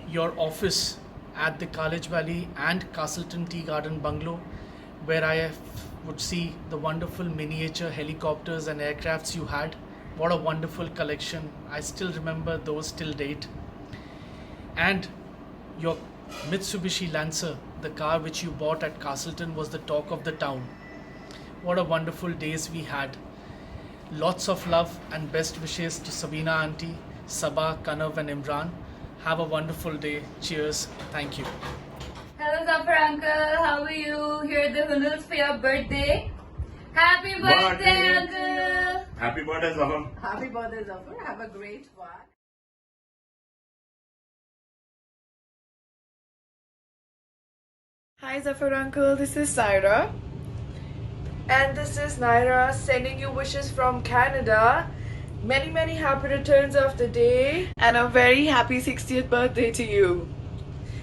your office at the College Valley and Castleton Tea Garden Bungalow, where I would see the wonderful miniature helicopters and aircrafts you had. What a wonderful collection. I still remember those till date. And your Mitsubishi Lancer, the car which you bought at Castleton, was the talk of the town. What a wonderful days we had. Lots of love and best wishes to Sabina Auntie, Sabah, Kanav and Imran. Have a wonderful day. Cheers. Thank you. Hello Zafar uncle, how are you? Here are the hunuls for your birthday. Happy birthday uncle! Happy birthday, Zafar. Happy birthday, Zafar. Have a great one. Hi Zafar uncle, this is Saira. And this is Naira sending you wishes from Canada. Many happy returns of the day and a very happy 60th birthday to you.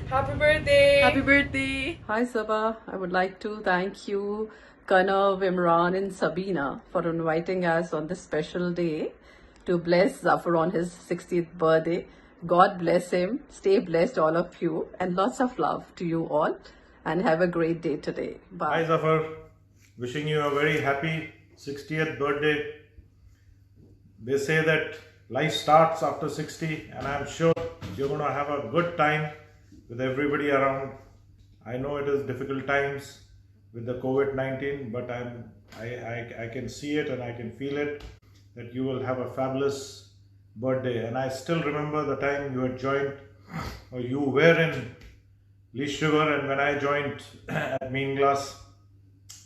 Happy birthday! Happy birthday! Hi Sabah, I would like to thank you, Kanav, Imran and Sabina for inviting us on this special day to bless Zafar on his 60th birthday. God bless him, stay blessed all of you, and lots of love to you all, and have a great day today. Bye. Hi Zafar, wishing you a very happy 60th birthday. They say that life starts after 60, and I'm sure you're going to have a good time with everybody around. I know it is difficult times with the COVID-19, but I can see it and I can feel it, that you will have a fabulous birthday. And I still remember the time you had joined, or you were in Lee Sugar, and when I joined at Mean Glass,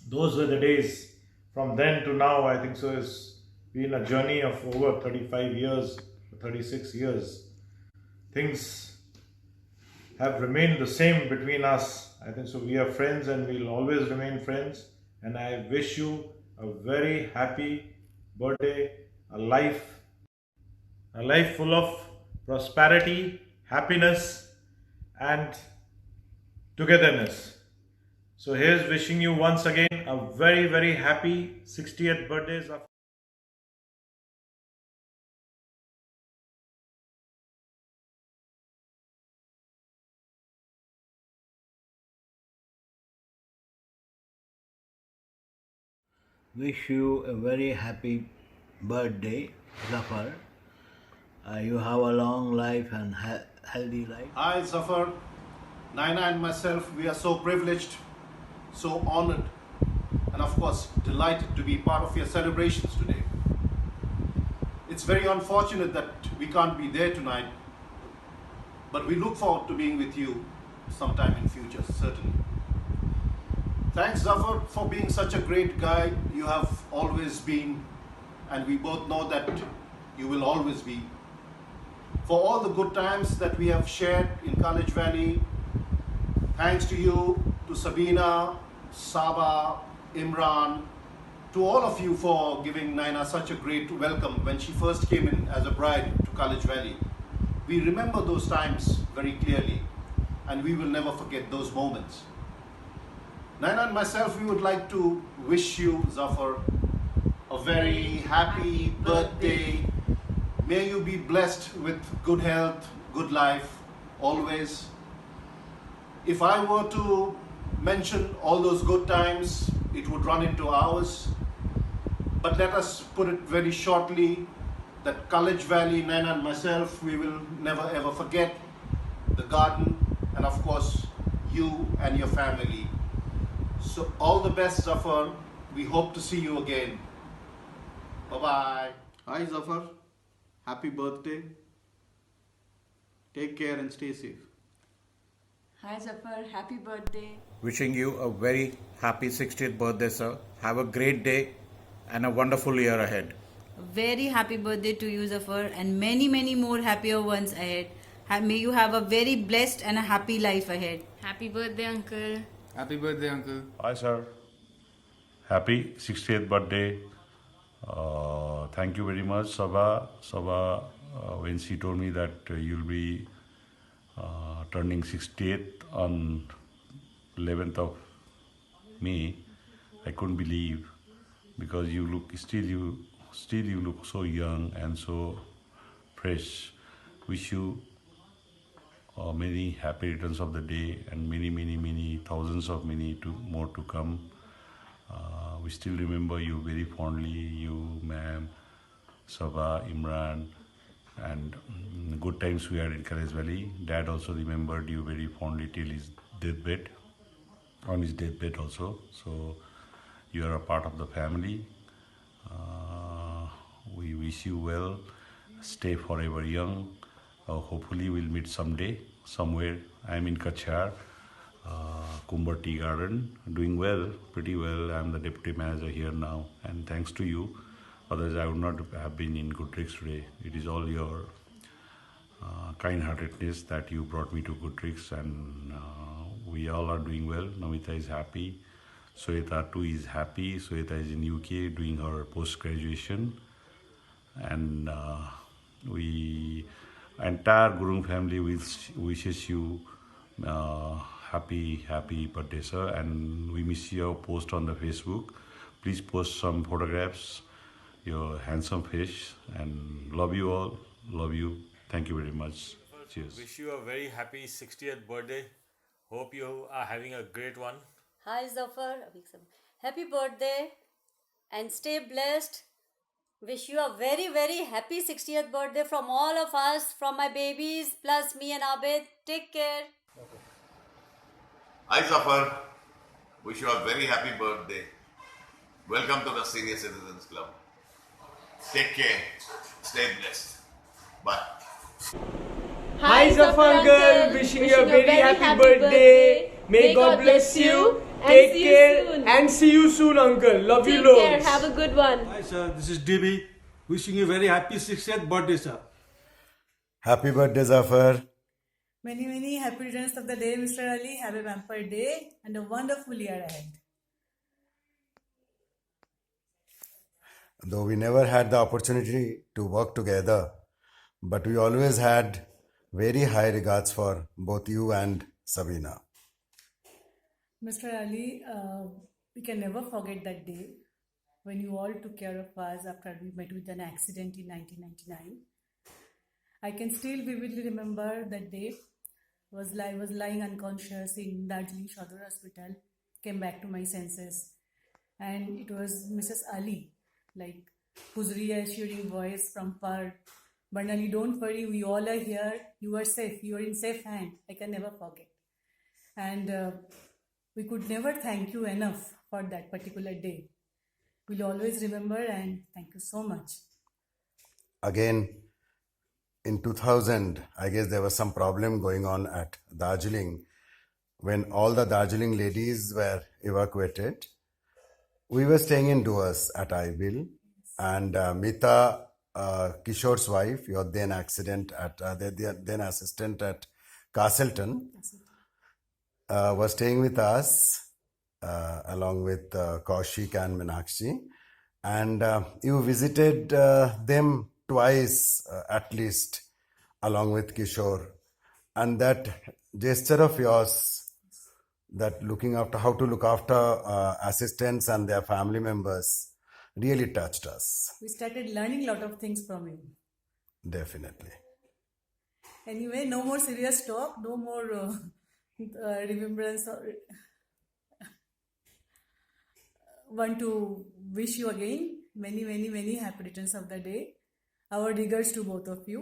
those were the days. From then to now, I think so, it's been a journey of over 35 years, 36 years. Things have remained the same between us. I think so. We are friends and we'll always remain friends. And I wish you a very happy birthday, a life full of prosperity, happiness, and togetherness. So here's wishing you once again a very happy 60th birthday. Wish you a very happy birthday, Zafar. You have a long life and healthy life. Hi Zafar, Naina and myself, we are so privileged, so honored, and of course delighted to be part of your celebrations today. It's very unfortunate that we can't be there tonight, but we look forward to being with you sometime in future, certainly. Thanks Zafar for being such a great guy. You have always been, and we both know that you will always be. For all the good times that we have shared in College Valley, thanks to you, to Sabina, Sabah, Imran, to all of you for giving Naina such a great welcome when she first came in as a bride to College Valley. We remember those times very clearly, and we will never forget those moments. Naina and myself, we would like to wish you, Zafar, a very happy birthday. May you be blessed with good health, good life, always. If I were to mention all those good times, it would run into hours. But let us put it very shortly. that College Valley, Naina and myself, we will never ever forget. The garden, and of course, you and your family. So all the best, Zafar. We hope to see you again. Bye-bye. Hi Zafar, happy birthday. Take care and stay safe. Hi Zafar, happy birthday. Wishing you a very happy 60th birthday, sir. Have a great day and a wonderful year ahead. Very happy birthday to you, Zafar, and many, many more happier ones ahead. May you have a very blessed and a happy life ahead. Happy birthday, Uncle. Happy birthday, Uncle. Hi, sir. Happy 60th birthday. Thank you very much, Sabha. Sabha, when she told me that you'll be turning 68th on 11th of May, I couldn't believe, because you look still you look so young and so fresh. Wish you many happy returns of the day and many thousands of more to come. We still remember you very fondly, you, ma'am, Sabha, Imran, and good times we had in College Valley. Dad also remembered you very fondly till his deathbed, on his deathbed also. So you are a part of the family. We wish you well. Stay forever young. Hopefully we'll meet someday, somewhere. I'm in Kachar, Kumbar Tea Garden, doing well, pretty well. I'm the deputy manager here now, and thanks to you. Otherwise, I would not have been in Goodricks today. It is all your kind-heartedness that you brought me to Goodricks, and we all are doing well. Namita is happy. Sweta too is happy. Sweta is in UK doing her post-graduation, and we entire Gurung family wishes you happy birthday, sir, and we miss your post on the Facebook. Please post some photographs, your handsome face, and love you all. Love you. Thank you very much. Cheers. Wish you a very happy 60th birthday. Hope you are having a great one. Hi Zafar, happy birthday and stay blessed. Wish you a very happy 60th birthday from all of us, from my babies plus me and Abid. Take care. Hi Zafar, wish you a very happy birthday. Welcome to the Senior Citizens Club. Take care, stay blessed. Bye. Hi Zafar uncle, wishing you a very happy birthday. May God bless you. Take care and see you soon, uncle. Love you loads. Take care. Have a good one. Hi sir, this is DB. Wishing you a very happy 60th birthday, sir. Happy birthday, Zafar. Many happy returns of the day, Mr. Ali. Have a bumper day and a wonderful year ahead. Though we never had the opportunity to work together, but we always had very high regards for both you and Sabina. Mr. Ali, we can never forget that day when you all took care of us after we met with an accident in 1999. I can still vividly remember that day. I was lying unconscious in Darjeeling Sadar Hospital, came back to my senses, and it was Mrs. Ali, whose reassuring voice from far, "Barnali, don't worry, we all are here, you are safe, you are in safe hand." I can never forget. And we could never thank you enough for that particular day. We'll always remember, and thank you so much. Again, in 2000, I guess there was some problem going on at Darjeeling when all the Darjeeling ladies were evacuated. We were staying in Duas at Ibil, and Mita, Kishore's wife, your then assistant at Castleton, was staying with us along with Kaushik and Meenakshi, and you visited them twice at least along with Kishore, and that gesture of yours, that looking after how to look after assistants and their family members, really touched us. We started learning a lot of things from you. Definitely. Anyway, no more serious talk, no more remembrance. Want to wish you again many happy returns of the day. Our regards to both of you.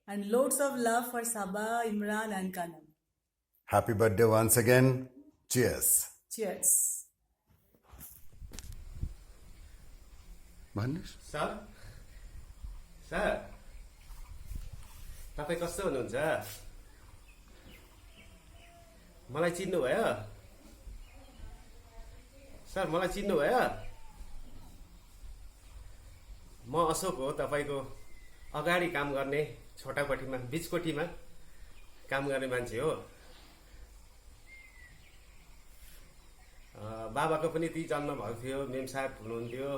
And loads of love for Sabah, Imran and Kanam. Happy birthday once again. Cheers. Cheers. भन्नुहोस् sir sir तपाईँ कस्तो हुनुहुन्छ मलाई चिन्नुभयो sir मलाई चिन्नुभयो म अशोक हो तपाईँको अगाडि काम गर्ने छोटा कोठीमा बीच कोठीमा काम गर्ने मान्छे हो बाबाको पनि ती जन्म भएको थियो मेम साहब हुनुहुन्थ्यो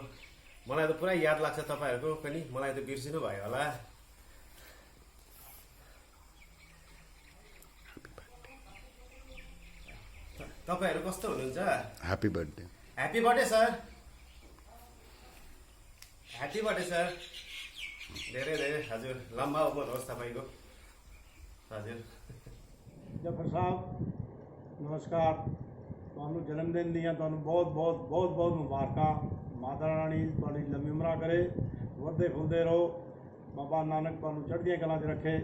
मलाई त पुरा याद लाग्छ तपाईहरुको पनि मलाई त बिर्सिनु भयो होला तपाईहरु कस्तो हुनुहुन्छ happy birthday sir happy birthday sir धेरै धेरै हजुर लम्बा उमर होस् तपाईको हजुर जफर साहब नमस्कार ਤੁਹਾਨੂੰ ਜਨਮ ਦਿਨ ਦੀਆਂ ਤੁਹਾਨੂੰ ਬਹੁਤ ਮੁਬਾਰਕਾਂ ਮਾਤਾ ਰਾਣੀ ਤੁਹਾਡੀ ਲੰਮੀ ਉਮਰਾਂ ਕਰੇ ਵਧਦੇ ਫੁੱਲਦੇ ਰਹੋ ਬਾਬਾ ਨਾਨਕ ਤੁਹਾਨੂੰ ਚੜ੍ਹਦੀਆਂ ਕਲਾਂ 'ਚ ਰੱਖੇ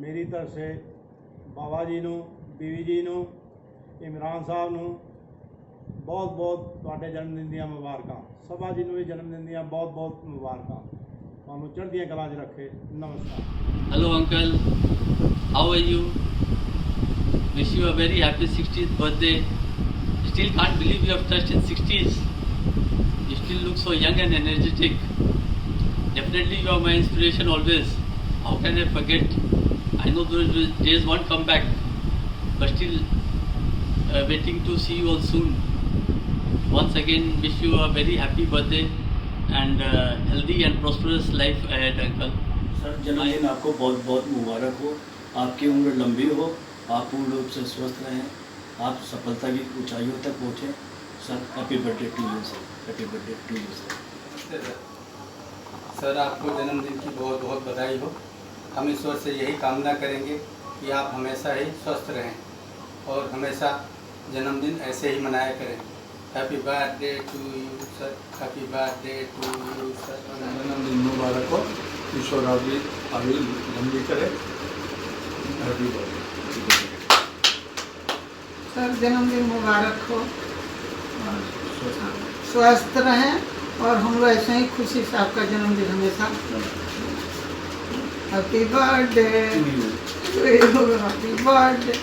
ਮੇਰੀ ਤਰਫ ਸੇ ਬਾਬਾ ਜੀ ਨੂੰ ਬੀਵੀ ਜੀ ਨੂੰ ਇਮਰਾਨ ਸਾਹਿਬ ਨੂੰ ਬਹੁਤ ਤੁਹਾਡੇ ਜਨਮ ਦਿਨ ਦੀਆਂ ਮੁਬਾਰਕਾਂ ਸਭਾ ਜੀ ਨੂੰ ਵੀ ਜਨਮ ਦਿਨ ਦੀਆਂ ਬਹੁਤ ਮੁਬਾਰਕਾਂ ਤੁਹਾਨੂੰ ਚੜ੍ਹਦੀਆਂ ਕਲਾਂ 'ਚ ਰੱਖੇ ਨਮਸਕਾਰ hello uncle how are you wish you a very happy 60th birthday Still can't believe you have touched in 60s. You still look so young and energetic. Definitely you are my inspiration always. How can I forget? I know those days won't come back, but still waiting to see you all soon. Once again, wish you a very happy birthday and healthy and prosperous life ahead, uncle. Sir जन्मदिन आपको बहुत मुबारक हो आपकी उम्र लंबी हो आप पूर्ण रूप से स्वस्थ रहें आप सफलता की ऊंचाइयों तक पहुँचे sir happy birthday to you sir happy birthday to you sir sir आपको जन्मदिन की बहुत बधाई हो हम ईश्वर से यही कामना करेंगे कि आप हमेशा ही स्वस्थ रहें और हमेशा जन्मदिन ऐसे ही मनाया करें happy birthday to you sir happy birthday to you sir जन्मदिन मुबारक हो ईश्वर आगे लंबी करे हैप्पी बर्थडे सर जन्मदिन मुबारक हो और स्वस्थ रहें और हम वैसे ही खुशी से आपका जन्मदिन हमेशा happy birthday happy birthday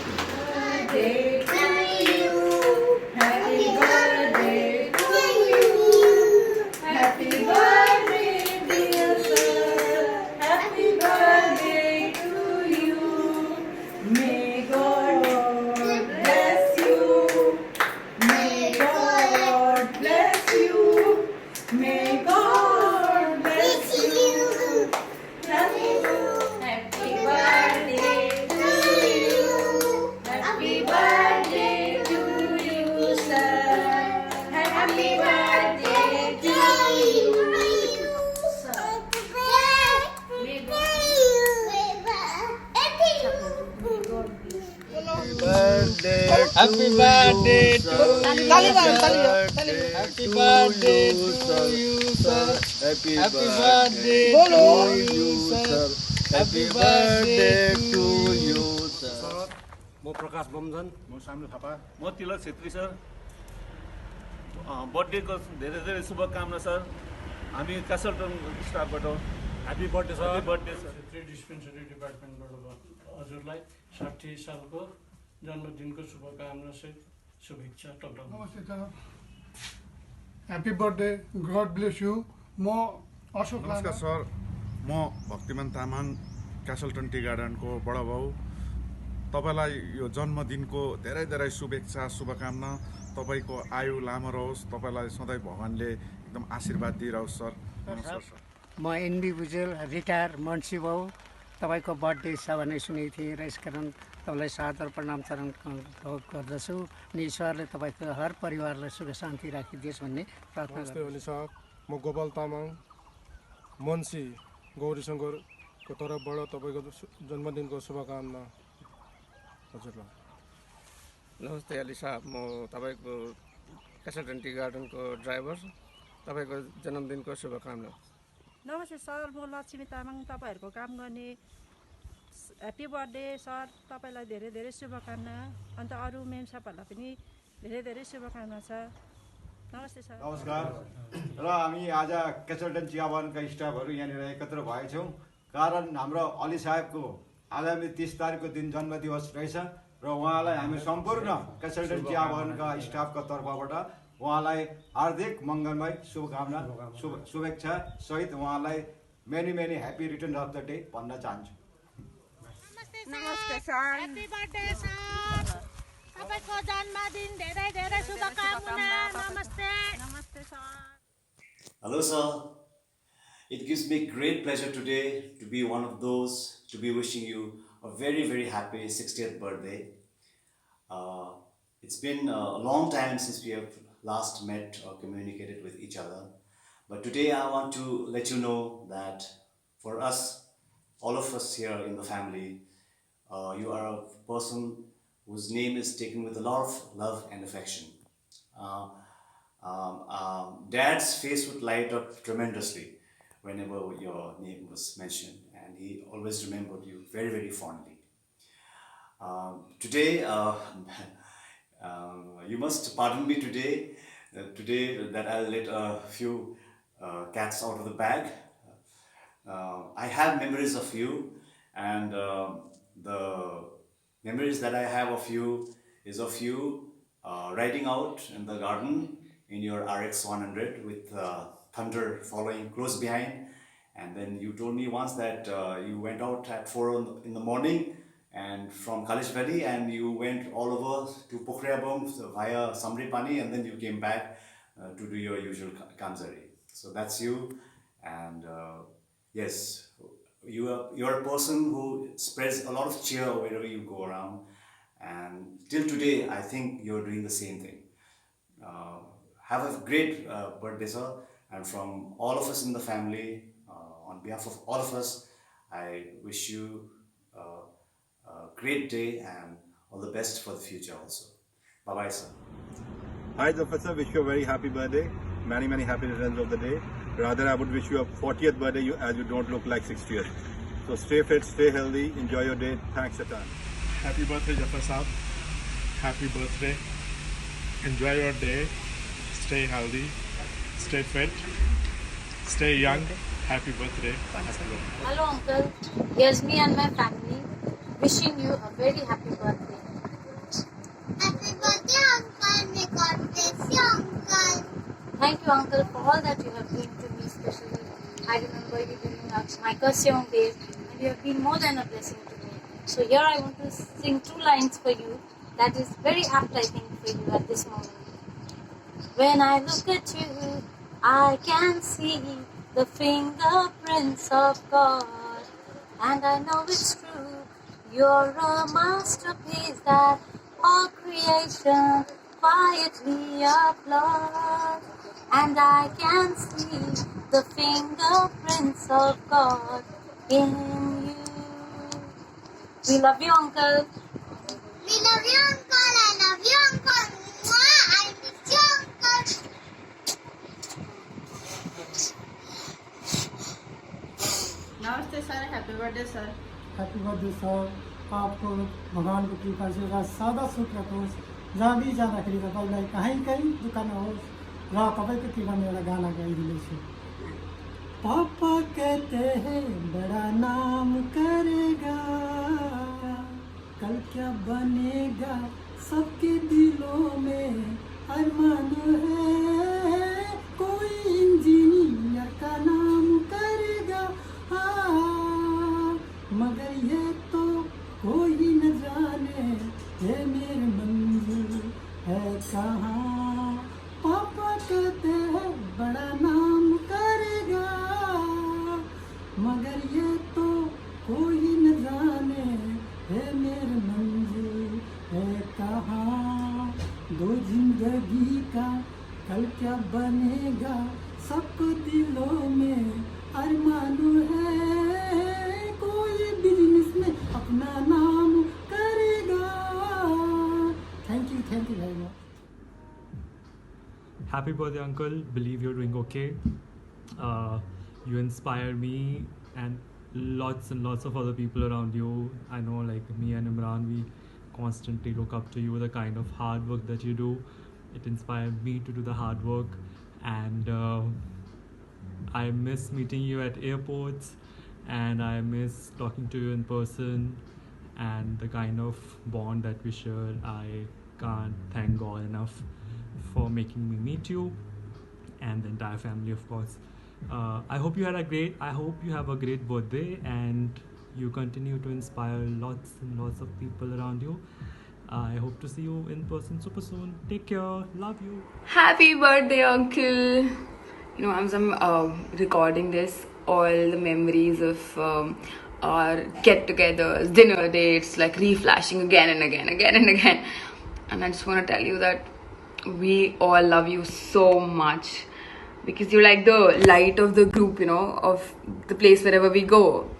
Happy birthday to you. Happy birthday to you, sir. Happy birthday to you, sir. Happy birthday to you, sir. म प्रकाश बमजन म सामने थापा म तिलक छेत्री सर बर्थडेको धेरै शुभकामना सर हामी क्यासलटन स्टाफबाट happy birthday sir happy birthday sir dispensary डिपार्टमेन्टबाट हजुरलाई 60 सालको जन्मदिनको शुभकामना से शुभेच्छा टकटक नमस्ते sir happy birthday god bless you म अशोक नमस्कार सर म भक्तिमान तामाङ क्यासलटन टी गार्डनको बडा बाउ तपाईलाई यो जन्मदिनको धेरै शुभेच्छा शुभकामना तपाईको आयु लामो रहोस् तपाईलाई सधैँ भगवानले एकदम आशीर्वाद दिइरहोस् सर नमस्कार सर म एनबी भुजेल रिटायर मन्सी बाउ तपाईको बर्थडे छ भन्ने सुनेको थिएँ र यसकारण तपाईलाई सादर प्रणाम चरण गर्दछु अनि ईश्वरले तपाईको हर परिवारलाई सुख शान्ति राखिदियोस् भन्ने प्रार्थना गर्दछु म गोपाल तामाङ मन्सी गौरी शङ्करको तर्फबाट तपाईको जन्मदिनको शुभकामना हजुरलाई नमस्ते अली साहब म तपाईको क्यासलटन टी गार्डनको ड्राइभर तपाईको जन्मदिनको शुभकामना नमस्ते सर, म लक्ष्मी तामाङ, तपाईँहरूको काम गर्ने। ह्याप्पी बर्थडे सर, तपाईँलाई धेरै धेरै शुभकामना। अन्त अरू मेम साहबहरूलाई पनि धेरै धेरै शुभकामना छ। नमस्ते सर। नमस्कार। र हामी आज केचल्टन चिया बगानका स्टाफहरू यहाँनिर एकत्र भएछौँ, कारण हाम्रो अली साहेबको आगामी 30 तारिकको दिन जन्मदिवस रहेछ र उहाँलाई हामी सम्पूर्ण केचल्टन चिया बगानका स्टाफको तर्फबाट उहाँलाई हार्दिक मङ्गलमय शुभकामना शुभेच्छा सहित उहाँलाई many many happy return of the day भन्न चाहन्छु। नमस्ते सर, ह्याप्पी बर्थडे सर, तपाईँको जन्मदिन धेरै धेरै शुभकामना। नमस्ते। नमस्ते sir. Hello sir, it gives me great pleasure today to be one of those to be wishing you a very very happy 60th birthday. It's been a long time since we have last met or communicated with each other, but today I want to let you know that for us, all of us here in the family, you are a person whose name is taken with a lot of love and affection. Dad's face would light up tremendously whenever your name was mentioned, and he always remembered you very, very fondly. Today, you must pardon me today that I'll let a few cats out of the bag. I have memories of you, and the memories that I have of you is of you riding out in the garden in your RX 100 with Thunder following close behind. And then you told me once that you went out at 4 in the morning and from Kalish Valley, and you went all over to Pokhriyabong via Samripani, and then you came back to do your usual Kamzari. So that's you, and yes, you're a person who spreads a lot of cheer wherever you go around, and till today I think you're doing the same thing. Have a great birthday, sir, and from all of us in the family, on behalf of all of us, I wish you a great day and all the best for the future also. Bye bye, sir. Hi Zafar sir, wish you a very happy birthday, many many happy returns of the day. Rather, I would wish you a 40th birthday as you don't look like 60th. So stay fit, stay healthy, enjoy your day. Thanks a ton. Happy birthday Zafar Saab. Happy birthday. Enjoy your day. Stay healthy. Stay fit. Stay young. Happy birthday. Hello uncle. Here's me and my family wishing you a very happy birthday. Happy birthday uncle. May God bless you uncle. Thank you uncle for all that you have been to me, especially I remember you during my Kasyong days, and you have been more than a blessing to me. So here I want to sing 2 lines for you that is very apt I think for you at this moment. When I look at you, I can see the fingerprints of God, and I know it's true. You're a masterpiece that all creation quietly applauds, and I can see the fingerprints of God in you. We love you, uncle. We love you uncle. I love you uncle. Mwah! I miss you uncle. नमस्ते sir, happy birthday sir. Happy birthday sir, आपको भगवान को कृपा से सादा सुख रखोस्, जहाँ भी जाँदाखेरि तपाईँलाई कहीँ कहीँ दुःख नहोस्, र तपाईँको कृपामा एउटा गाना गाइदिँदैछु। पापा कहते हैं बड़ा नाम करेगा, कल क्या बनेगा सबके दिलों में अरमान है, कोई इंजीनियर का नाम करेगा, मगर ये तो कोई न जाने ये मेरी मंजिल है कहाँ। पापा कहते हैं बड़ा नाम करेगा, मगर ये तो कोई न जाने है मेरी मंजिल है कहाँ। दो जिंदगी का कल क्या बनेगा, सबको दिलों में अरमान है, कोई बिजनेस में अपना नाम करेगा। Thank you very much. Happy birthday, uncle. Believe you're doing okay. You inspire me and lots of other people around you. I know, like me and Imran, we constantly look up to you, the kind of hard work that you do. It inspired me to do the hard work, and I miss meeting you at airports, and I miss talking to you in person, and the kind of bond that we share. I can't thank God enough for making me meet you and the entire family, of course. I hope you have a great birthday, and you continue to inspire lots and lots of people around you. I hope to see you in person super soon. Take care. Love you. Happy birthday, uncle. You know, as I'm recording this, all the memories of our get-togethers, dinner dates, like reflashing again and again. And I just want to tell you that we all love you so much, because you're like the light of the group, you know, of the place wherever we go.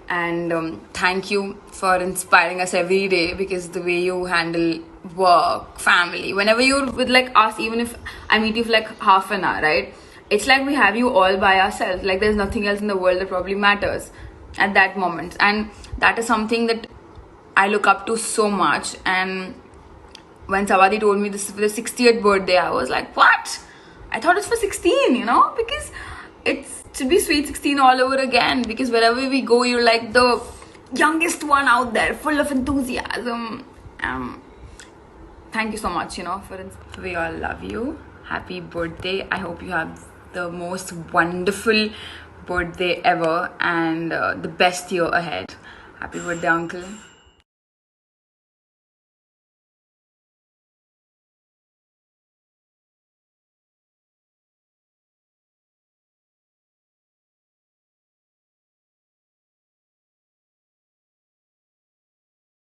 And thank you for inspiring us every day, because the way you handle work, family, whenever you're with like us, even if I meet you for like half an hour, right? It's like we have you all by ourselves. Like there's nothing else in the world that probably matters at that moment. And that is something that I look up to so much. And when Savadi told me this is for the 60th birthday, I was like, what? I thought it's for 16, you know, because it should be Sweet 16 all over again, because wherever we go, you're like the youngest one out there, full of enthusiasm. Thank you so much, you know, we all love you. Happy birthday. I hope you have the most wonderful birthday ever, and the best year ahead. Happy birthday, uncle.